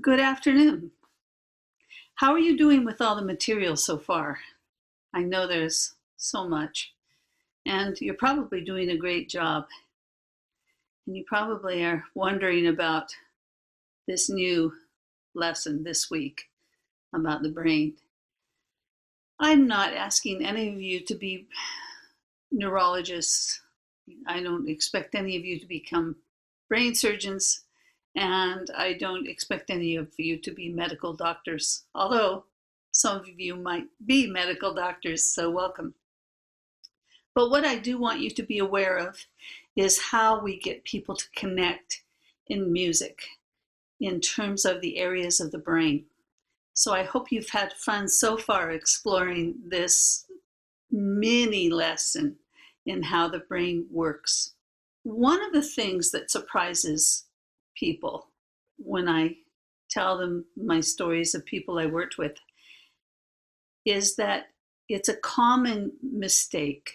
Good afternoon. How are you doing with all the material so far? I know there's so much, and you're probably doing a great job. And you probably are wondering about this new lesson this week about the brain. I'm not asking any of you to be neurologists. I don't expect any of you to become brain surgeons, and I don't expect any of you to be medical doctors, although some of you might be medical doctors, so welcome. But what I do want you to be aware of is how we get people to connect in music in terms of the areas of the brain. So I hope you've had fun so far exploring this mini lesson in how the brain works. One of the things that surprises people when I tell them my stories of people I worked with is that it's a common mistake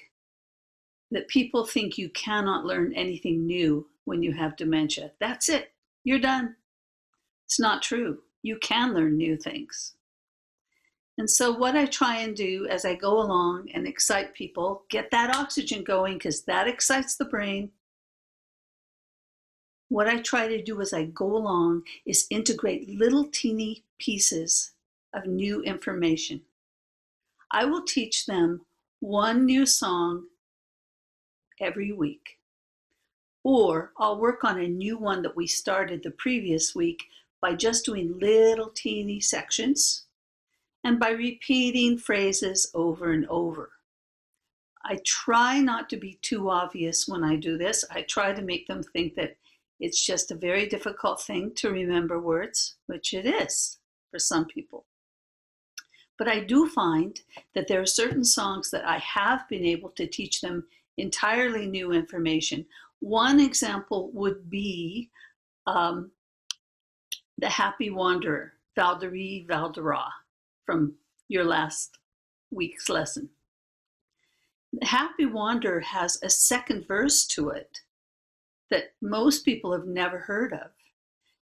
that people think you cannot learn anything new when you have dementia. That's it, you're done. It's not true. You can learn new things. And so what I try and do as I go along and excite people, get that oxygen going because that excites the brain. What I try to do as I go along is integrate little teeny pieces of new information. I will teach them one new song every week, or I'll work on a new one that we started the previous week by just doing little teeny sections and by repeating phrases over and over. I try not to be too obvious when I do this. I try to make them think that it's just a very difficult thing to remember words, which it is for some people. But I do find that there are certain songs that I have been able to teach them entirely new information. One example would be The Happy Wanderer, Valderie Valdera, from your last week's lesson. The Happy Wanderer has a second verse to it that most people have never heard of.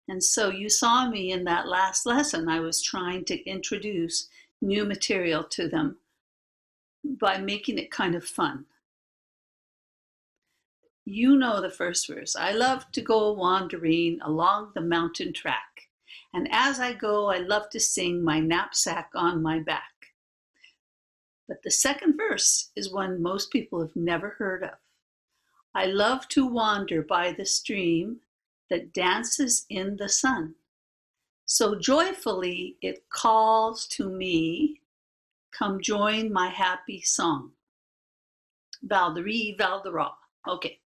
And so you saw me in that last lesson. I was trying to introduce new material to them by making it kind of fun. You know the first verse. I love to go wandering along the mountain track. And as I go, I love to sing my knapsack on my back. But the second verse is one most people have never heard of. I love to wander by the stream that dances in the sun. So joyfully it calls to me, come join my happy song. Valderie Valdera. Okay.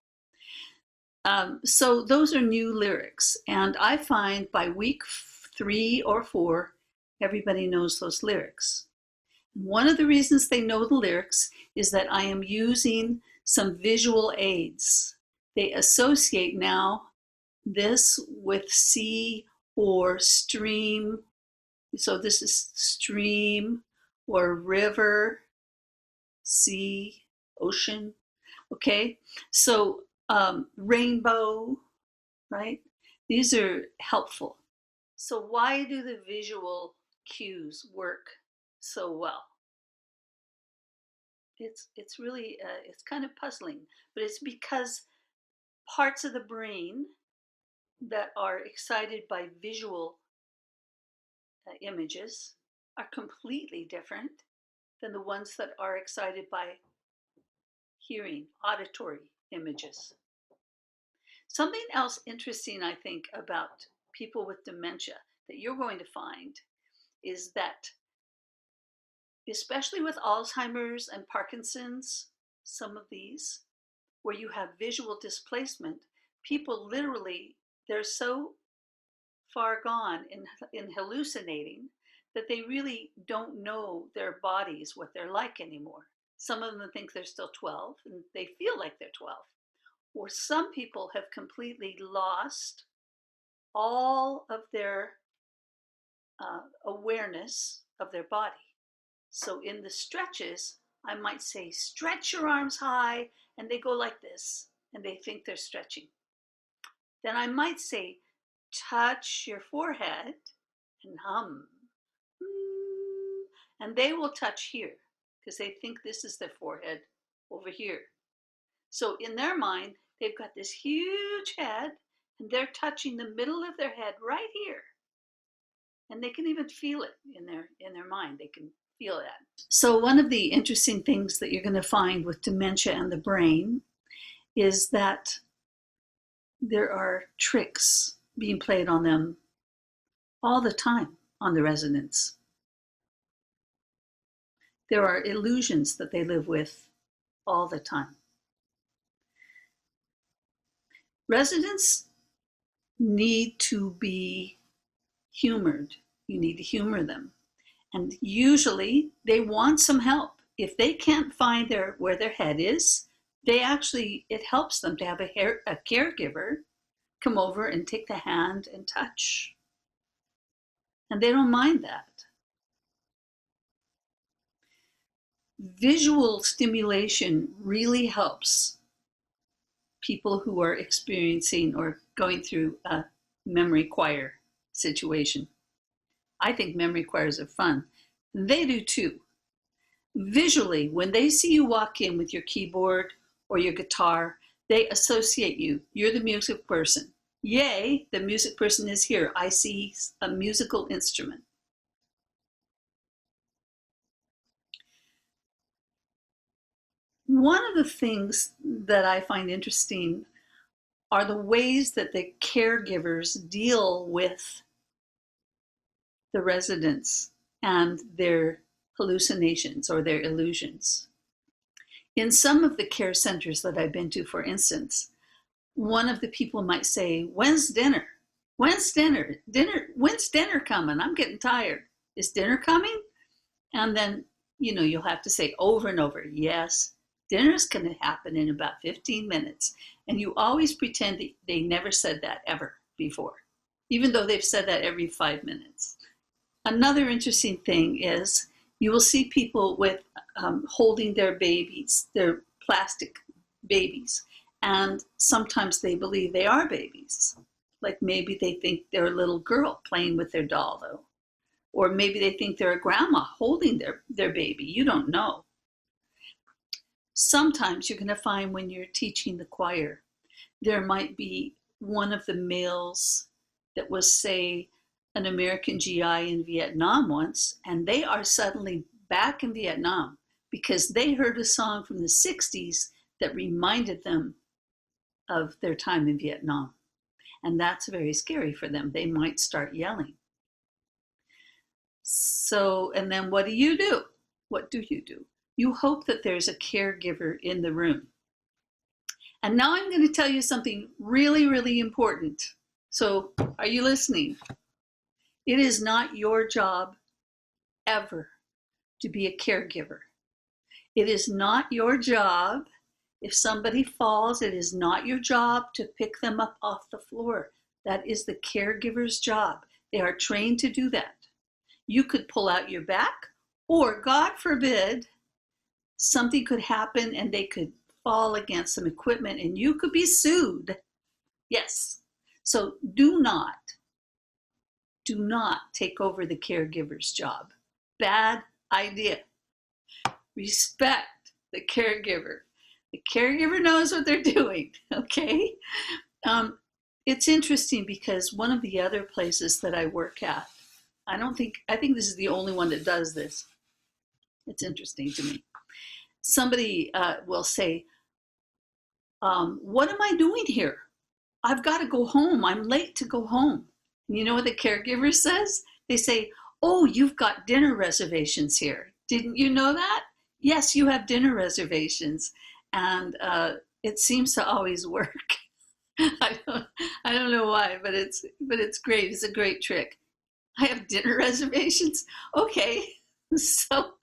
So those are new lyrics. And I find by week 3 or 4, everybody knows those lyrics. One of the reasons they know the lyrics is that I am using some visual aids. They associate now this with sea or stream. So this is stream or river, sea, ocean. Okay, so rainbow, right? These are helpful. So why do the visual cues work so well? It's really it's kind of puzzling, but it's because parts of the brain that are excited by visual images are completely different than the ones that are excited by hearing, auditory images. Something else interesting, I think, about people with dementia that you're going to find is that, especially with Alzheimer's and Parkinson's, some of these, where you have visual displacement, people literally, they're so far gone in hallucinating that they really don't know their bodies, what they're like anymore. Some of them think they're still 12 and they feel like they're 12. Or some people have completely lost all of their awareness of their body. So in the stretches, I might say, stretch your arms high, and they go like this, and they think they're stretching. Then I might say, touch your forehead, and hum. And they will touch here because they think this is their forehead over here. So in their mind, they've got this huge head and they're touching the middle of their head right here. And they can even feel it in their mind. They can feel that. So one of the interesting things that you're going to find with dementia and the brain is that there are tricks being played on them all the time, on the residents. There are illusions that they live with all the time. Residents need to be humored. You need to humor them. And usually they want some help. If they can't find where their head is, it helps them to have a caregiver come over and take the hand and touch. And they don't mind that. Visual stimulation really helps people who are experiencing or going through a memory choir situation. I think memory choirs are fun. They do too. Visually, when they see you walk in with your keyboard or your guitar, they associate you. You're the music person. Yay, the music person is here. I see a musical instrument. One of the things that I find interesting are the ways that the caregivers deal with the residents and their hallucinations or their illusions. In some of the care centers that I've been to, for instance, one of the people might say, "When's dinner? When's dinner? When's dinner coming? I'm getting tired. Is dinner coming?" And then, you'll have to say over and over, "Yes, dinner's going to happen in about 15 minutes. And you always pretend that they never said that ever before, even though they've said that every 5 minutes. Another interesting thing is you will see people with holding their babies, their plastic babies, and sometimes they believe they are babies. Like maybe they think they're a little girl playing with their doll, though. Or maybe they think they're a grandma holding their baby. You don't know. Sometimes you're going to find when you're teaching the choir, there might be one of the males that was, say, an American GI in Vietnam once, and they are suddenly back in Vietnam because they heard a song from the 60s that reminded them of their time in Vietnam. And that's very scary for them. They might start yelling. So, and then what do? What do? You hope that there's a caregiver in the room. And now I'm going to tell you something really, really important. So, are you listening? It is not your job ever to be a caregiver. It is not your job. If somebody falls, it is not your job to pick them up off the floor. That is the caregiver's job. They are trained to do that. You could pull out your back, or God forbid, something could happen and they could fall against some equipment and you could be sued. Yes. So do not take over the caregiver's job. Bad idea. Respect the caregiver. The caregiver knows what they're doing, okay? It's interesting because one of the other places that I work at, I think this is the only one that does this. It's interesting to me. Somebody will say, "What am I doing here? I've got to go home. I'm late to go home." And you know what the caregiver says? They say, "Oh, you've got dinner reservations here. Didn't you know that? Yes, you have dinner reservations." And it seems to always work. I don't know why, but it's great. It's a great trick. I have dinner reservations. Okay, so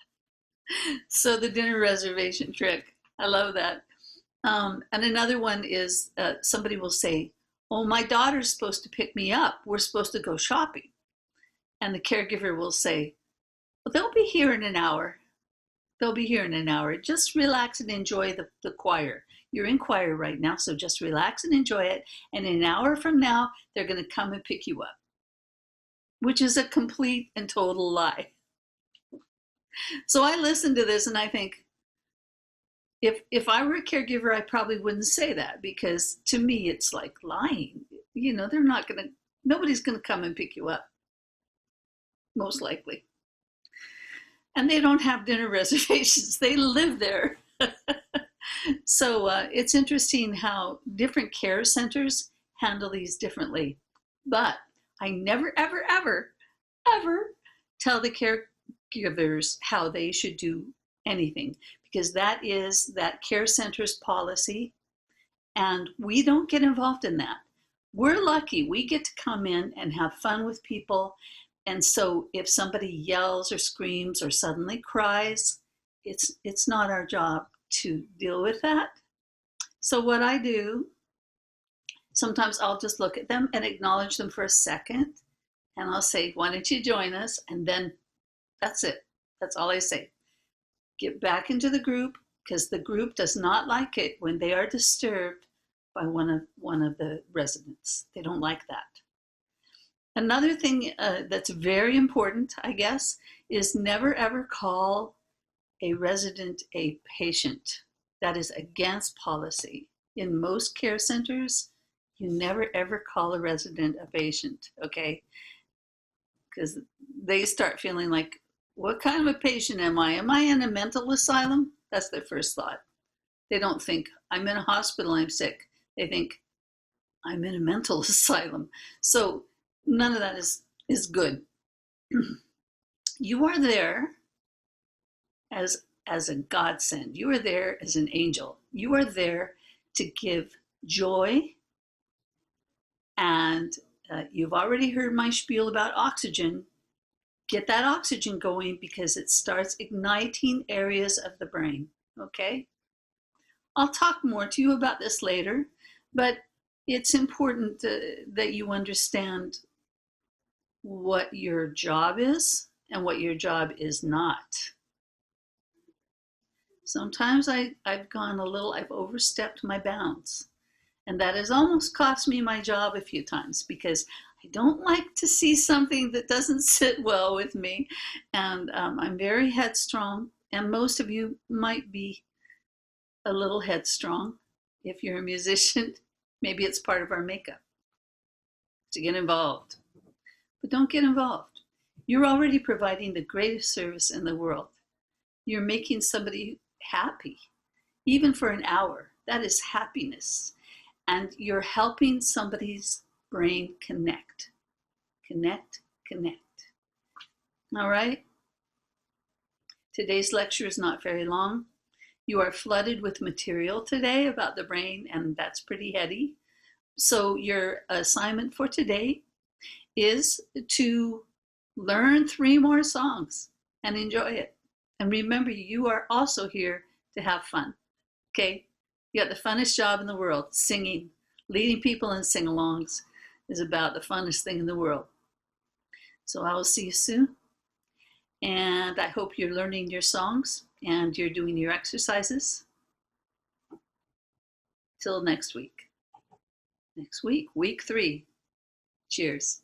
the dinner reservation trick. I love that. And another one is somebody will say, "Oh, my daughter's supposed to pick me up. We're supposed to go shopping." And the caregiver will say, "Well, they'll be here in an hour. They'll be here in an hour. Just relax and enjoy the choir. You're in choir right now, so just relax and enjoy it. And in an hour from now, they're going to come and pick you up." which is a complete and total lie. So I listen to this and I think, if I were a caregiver, I probably wouldn't say that, because to me it's like lying. Nobody's gonna come and pick you up, most likely. And they don't have dinner reservations. They live there. So it's interesting how different care centers handle these differently. But I never, ever, ever, ever tell the caregivers how they should do anything, because that is that care center's policy, and we don't get involved in that. We're lucky. We get to come in and have fun with people. And so if somebody yells or screams or suddenly cries, it's not our job to deal with that. So what I do, sometimes I'll just look at them and acknowledge them for a second, and I'll say, why don't you join us? And then that's it. That's all I say. Get back into the group, because the group does not like it when they are disturbed by one of the residents. They don't like that. Another thing that's very important, I guess, is never ever call a resident a patient. That is against policy. In most care centers, you never ever call a resident a patient, okay? Because they start feeling like, what kind of a patient am I? Am I in a mental asylum? That's their first thought. They don't think, I'm in a hospital, I'm sick. They think, I'm in a mental asylum. So none of that is good. You are there as a godsend. You are there as an angel. You are there to give joy. And you've already heard my spiel about oxygen. Get that oxygen going, because it starts igniting areas of the brain, okay? I'll talk more to you about this later, but it's important that you understand what your job is and what your job is not. Sometimes I've overstepped my bounds, and that has almost cost me my job a few times, because I don't like to see something that doesn't sit well with me, and I'm very headstrong, and most of you might be a little headstrong. If you're a musician, maybe it's part of our makeup to get involved. But don't get involved. You're already providing the greatest service in the world. You're making somebody happy, even for an hour. That is happiness. And you're helping somebody's brain connect. Connect, connect. All right? Today's lecture is not very long. You are flooded with material today about the brain, and that's pretty heady. So your assignment for today is to learn 3 more songs and enjoy it. And remember, you are also here to have fun, okay? You got the funnest job in the world. Singing, leading people in sing-alongs is about the funnest thing in the world. So I will see you soon. And I hope you're learning your songs and you're doing your exercises. Till next week. Next week, week 3. Cheers.